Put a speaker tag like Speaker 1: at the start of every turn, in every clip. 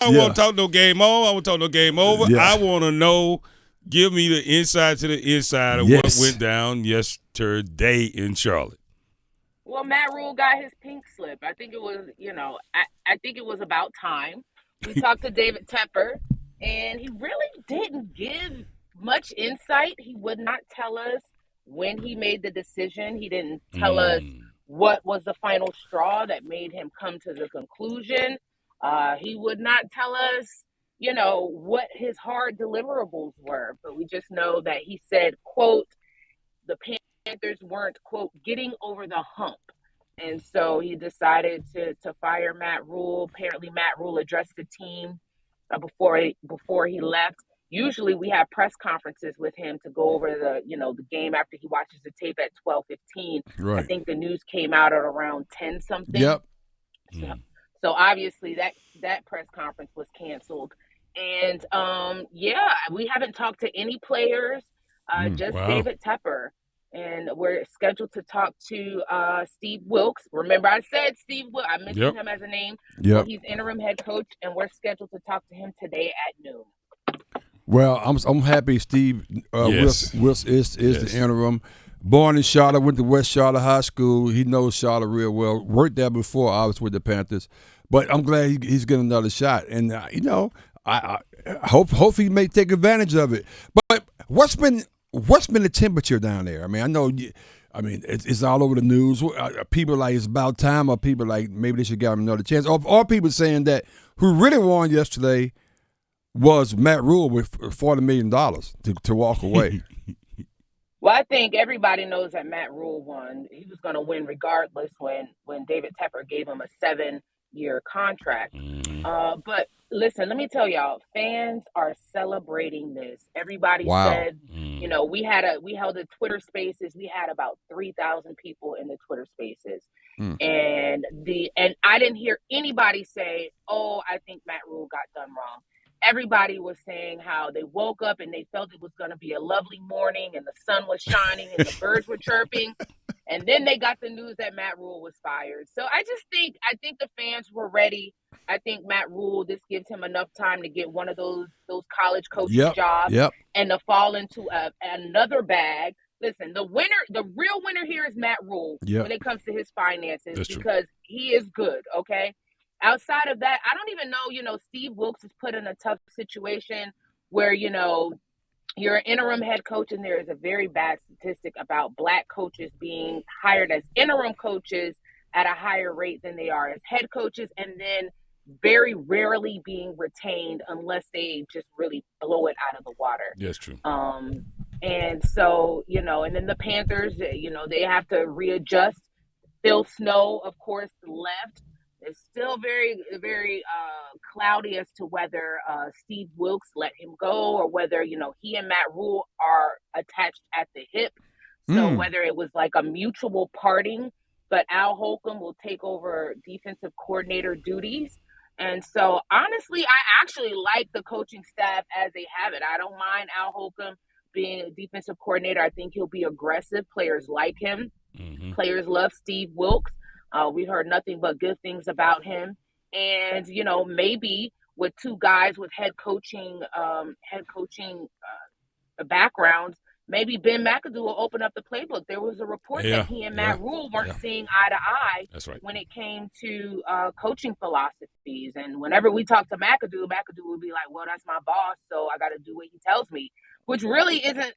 Speaker 1: don't want to talk no game on. I want to talk no game over.
Speaker 2: Yeah.
Speaker 1: I want to know. Give me the inside to the inside of what went down yesterday in Charlotte.
Speaker 3: Well, Matt Rhule got his pink slip. I think it was, I think it was about time. We talked to David Tepper, and he really didn't give much insight. He would not tell us when he made the decision. He didn't tell us what was the final straw that made him come to the conclusion. He would not tell us, what his hard deliverables were. But we just know that he said, quote, the Panthers weren't, quote, getting over the hump. And so he decided to fire Matt Rhule. Apparently, Matt Rhule addressed the team before he left. Usually we have press conferences with him to go over the game after he watches the tape at 12:15.
Speaker 2: Right.
Speaker 3: I think the news came out at around 10 something.
Speaker 2: Yep.
Speaker 3: So obviously that press conference was canceled. And we haven't talked to any players, just David Tepper. And we're scheduled to talk to Steve Wilks. Remember, I said Steve Wilks. I mentioned him as a name.
Speaker 2: Yep.
Speaker 3: Well, he's interim head coach, and we're scheduled to talk to him today at noon.
Speaker 2: Well, I'm happy Steve Wilks is the interim. Born in Charlotte, went to West Charlotte High School. He knows Charlotte real well. Worked there before I was with the Panthers. But I'm glad he's getting another shot. And, I hope he may take advantage of it. But what's been the temperature down there? I mean, I know it's all over the news. People like it's about time, or people like maybe they should give him another chance. Or people saying that who really won yesterday was Matt Rhule with $40 million to walk away.
Speaker 3: Well, I think everybody knows that Matt Rhule won. He was going to win regardless when David Tepper gave him a 7-year contract. But listen, let me tell y'all, fans are celebrating this. Everybody said, we held a Twitter Spaces. We had about 3,000 people in the Twitter Spaces. And I didn't hear anybody say, "Oh, I think Matt Rhule got done wrong." Everybody was saying how they woke up and they felt it was going to be a lovely morning and the sun was shining and the birds were chirping. And then they got the news that Matt Rhule was fired. So I think the fans were ready. I think Matt Rhule, this gives him enough time to get one of those college coaching jobs and to fall into another bag. Listen, the real winner here is Matt Rhule when it comes to his finances. Because he is good, okay? Outside of that, I don't even know, Steve Wilks is put in a tough situation where, you're an interim head coach, and there is a very bad statistic about Black coaches being hired as interim coaches at a higher rate than they are as head coaches, and then very rarely being retained unless they just really blow it out of the water.
Speaker 1: That's true.
Speaker 3: And so, and then the Panthers, they have to readjust. Phil Snow, of course, left. It's still very, very cloudy as to whether Steve Wilks let him go or whether, he and Matt Rhule are attached at the hip. So whether it was like a mutual parting, but Al Holcomb will take over defensive coordinator duties. And so, honestly, I actually like the coaching staff as they have it. I don't mind Al Holcomb being a defensive coordinator. I think he'll be aggressive. Players like him. Players love Steve Wilks. We've heard nothing but good things about him. And, maybe with two guys with head coaching backgrounds, maybe Ben McAdoo will open up the playbook. There was a report that he and Matt Rhule weren't seeing eye to eye when it came to coaching philosophies. And whenever we talk to McAdoo would be like, well, that's my boss, so I got to do what he tells me, which really isn't,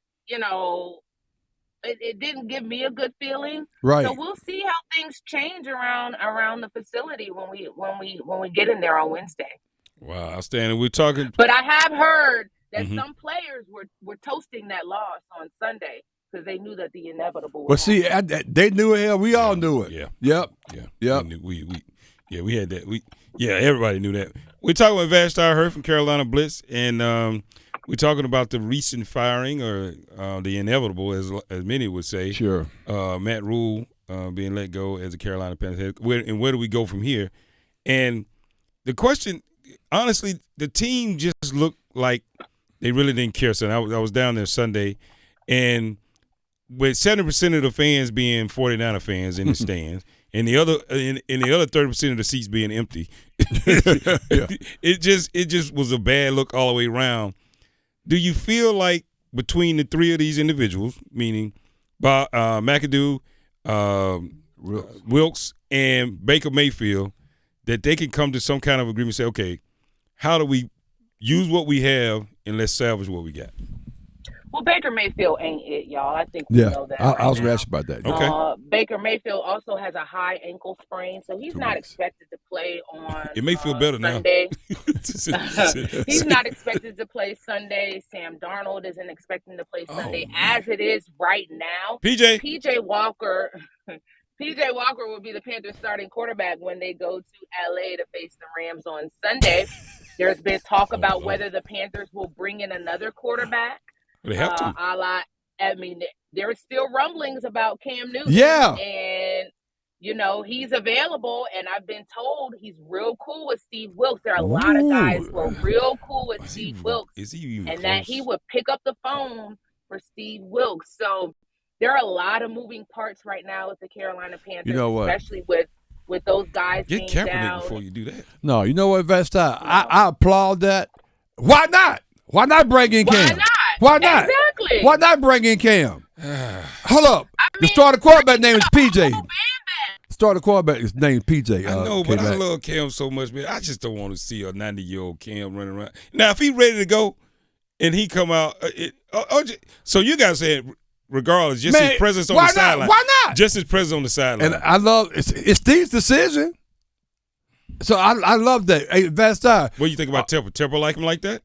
Speaker 3: it didn't give me a good feeling.
Speaker 2: Right.
Speaker 3: So we'll see how things change around the facility when we get in there on Wednesday.
Speaker 1: Wow, outstanding. We're talking.
Speaker 3: But I have heard that some players were toasting that loss on Sunday because they knew that the inevitable.
Speaker 2: Well, see, they knew it. We all knew it.
Speaker 1: Yeah.
Speaker 2: Yep.
Speaker 1: Yeah. We had that. Everybody knew that. We're talking with Vashti Hurt from Carolina Blitz, and we're talking about the recent firing, or the inevitable, as many would say.
Speaker 2: Sure.
Speaker 1: Matt Rhule being let go as a Carolina Panthers head. Where do we go from here? And the question, honestly, the team just looked like they really didn't care. So I was down there Sunday, and with 70% of the fans being 49er fans in the stands, and the other 30% of the seats being empty. It just was a bad look all the way around. Do you feel like between the three of these individuals, meaning McAdoo, Wilkes, and Baker Mayfield, that they can come to some kind of agreement and say, okay, how do we use what we have and let's salvage what we got?
Speaker 3: Well, Baker Mayfield ain't it, y'all. I think we know that.
Speaker 2: I was going to ask about that.
Speaker 1: Okay.
Speaker 3: Baker Mayfield also has a high ankle sprain, so he's not expected to play on
Speaker 1: It may feel better
Speaker 3: Sunday.
Speaker 1: Now.
Speaker 3: He's not expected to play Sunday. Sam Darnold isn't expecting to play Sunday. As it is right now, PJ Walker will be the Panthers starting quarterback when they go to LA to face the Rams on Sunday. There's been talk about whether the Panthers will bring in another quarterback.
Speaker 1: They have to.
Speaker 3: I mean, there are still rumblings about Cam Newton.
Speaker 2: Yeah.
Speaker 3: And, he's available, and I've been told he's real cool with Steve Wilkes. There are a lot of guys who are real cool with Steve Wilkes.
Speaker 1: Is he even
Speaker 3: and
Speaker 1: close?
Speaker 3: That he would pick up the phone for Steve Wilkes. So there are a lot of moving parts right now with the Carolina Panthers, especially with those guys
Speaker 1: Get
Speaker 3: being
Speaker 1: Kaepernick
Speaker 3: down.
Speaker 1: before you do that.
Speaker 2: No, you know what, Vashti? I applaud that. Why not? Why not bring in Cam? Why not?
Speaker 3: Exactly.
Speaker 2: Why not bring in Cam? Hold up. The starting quarterback name is PJ. Starting quarterback name is PJ.
Speaker 1: I know, but I love Cam so much, man. I just don't want to see a 90-year-old Cam running around. Now, if he's ready to go and he come out, so you guys said, regardless, just his presence on the sideline.
Speaker 2: Why not?
Speaker 1: Just his presence on the sideline.
Speaker 2: And I love it's Steve's decision. So I love that. Hey, Vashti.
Speaker 1: What do you think about Tepper? Tepper like him like that?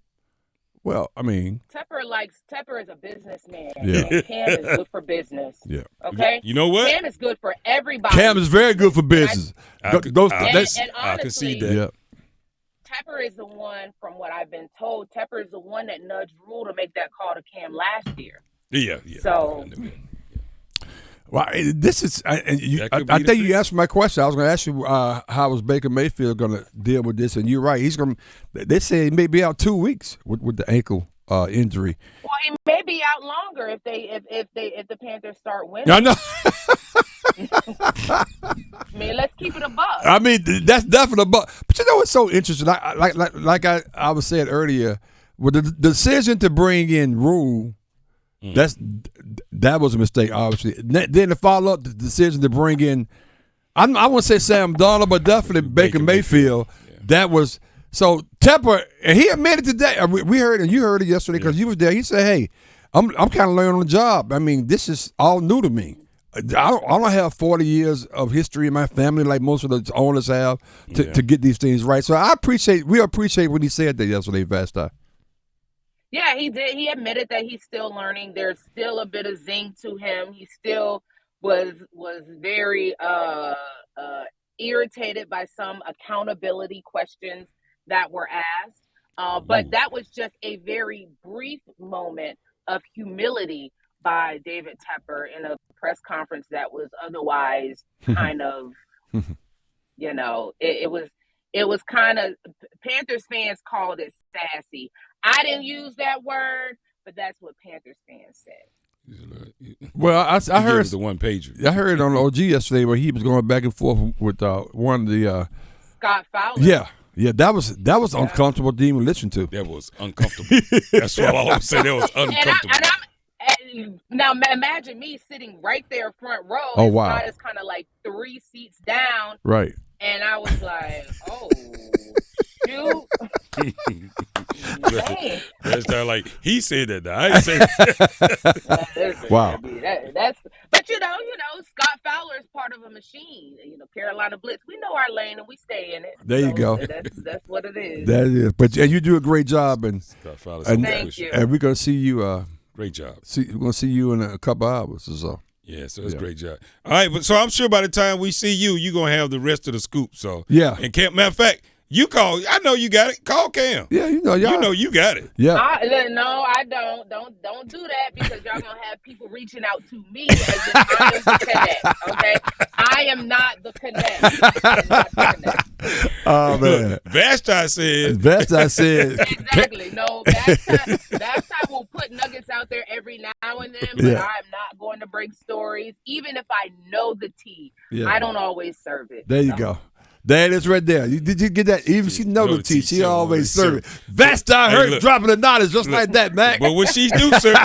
Speaker 2: Well, I mean,
Speaker 3: Tepper is a businessman.
Speaker 2: Yeah.
Speaker 3: And Cam is good for business.
Speaker 2: Yeah.
Speaker 3: Okay.
Speaker 1: You know what?
Speaker 3: Cam is good for everybody.
Speaker 2: Cam is very good for business.
Speaker 3: And honestly,
Speaker 1: I can see that.
Speaker 2: Yeah.
Speaker 3: Tepper is the one, from what I've been told, Tepper is the one that nudged Rhule to make that call to Cam last year.
Speaker 1: Yeah.
Speaker 3: So.
Speaker 2: Well, this is. I think you asked my question. I was going to ask you how was Baker Mayfield going to deal with this, and you're right. He's going. They say he may be out 2 weeks with the ankle injury.
Speaker 3: Well, he may be out longer if the Panthers start winning.
Speaker 2: I know.
Speaker 3: I mean, let's keep it a buck.
Speaker 2: I mean, that's definitely a buck. But you know what's so interesting? Like I was saying earlier, with the decision to bring in Rhule. That was a mistake, obviously. Then to follow up the decision to bring in, I want to say Sam Darnold, but definitely Baker Mayfield. Yeah. That was so Tepper, and he admitted today. We heard, and you heard it yesterday because you was there. He said, "Hey, I'm kind of learning on the job. I mean, this is all new to me. I don't have 40 years of history in my family like most of the owners have to get these things right. So we appreciate when he said that yesterday, Vashti.
Speaker 3: Yeah, he did. He admitted that he's still learning. There's still a bit of zing to him. He still was very irritated by some accountability questions that were asked. But that was just a very brief moment of humility by David Tepper in a press conference that was otherwise kind of, it was kind of, Panthers fans called it sassy. I didn't use that word, but that's what Panthers fans said.
Speaker 2: Well, I heard
Speaker 1: the one pager.
Speaker 2: I heard on OG yesterday where he was going back and forth with one of the
Speaker 3: Scott Fowler.
Speaker 2: Yeah, that was uncomfortable to even listen to.
Speaker 1: That was uncomfortable. That's what I always say. That was uncomfortable.
Speaker 3: Now imagine me sitting right there front row.
Speaker 2: Oh wow!
Speaker 3: Scott is kind of like 3 seats down.
Speaker 2: Right.
Speaker 3: And I was like, oh, shoot.
Speaker 1: That's not like he said that. I ain't say that.
Speaker 2: Wow.
Speaker 3: But you know, Scott Fowler is part of a machine. Carolina Blitz. We know our lane and we stay in it.
Speaker 2: There you go.
Speaker 3: That's what it is.
Speaker 2: That is. But you do a great job, and
Speaker 3: thank you.
Speaker 2: And we're gonna see you.
Speaker 1: Great job.
Speaker 2: We're gonna see you in a couple hours or so.
Speaker 1: Yeah, so it's a great job. All right, but so I'm sure by the time we see you, you're gonna have the rest of the scoop. So
Speaker 2: yeah.
Speaker 1: And matter of fact, you call. I know you got it. Call Cam.
Speaker 2: Yeah, you know
Speaker 1: you got it.
Speaker 2: Yeah.
Speaker 3: No, I don't. Don't do that because y'all gonna have people reaching out to me as if I am the connect. Okay, I am not the connect.
Speaker 2: Oh man.
Speaker 1: Vashti said.
Speaker 2: Exactly.
Speaker 3: No, Vashti will put put nuggets out there every now and then, but I'm not going to break stories. Even if I know the tea, I don't always serve it.
Speaker 2: There you go. There it is right there. Did you get that? Even she know the tea. She always serve it. Vashti Hurt dropping the knowledge just like that, Mac.
Speaker 1: But when she do serve,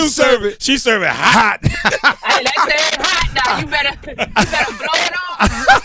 Speaker 1: serve it, she serve it hot.
Speaker 3: Hey, that's it hot now. You better blow it off.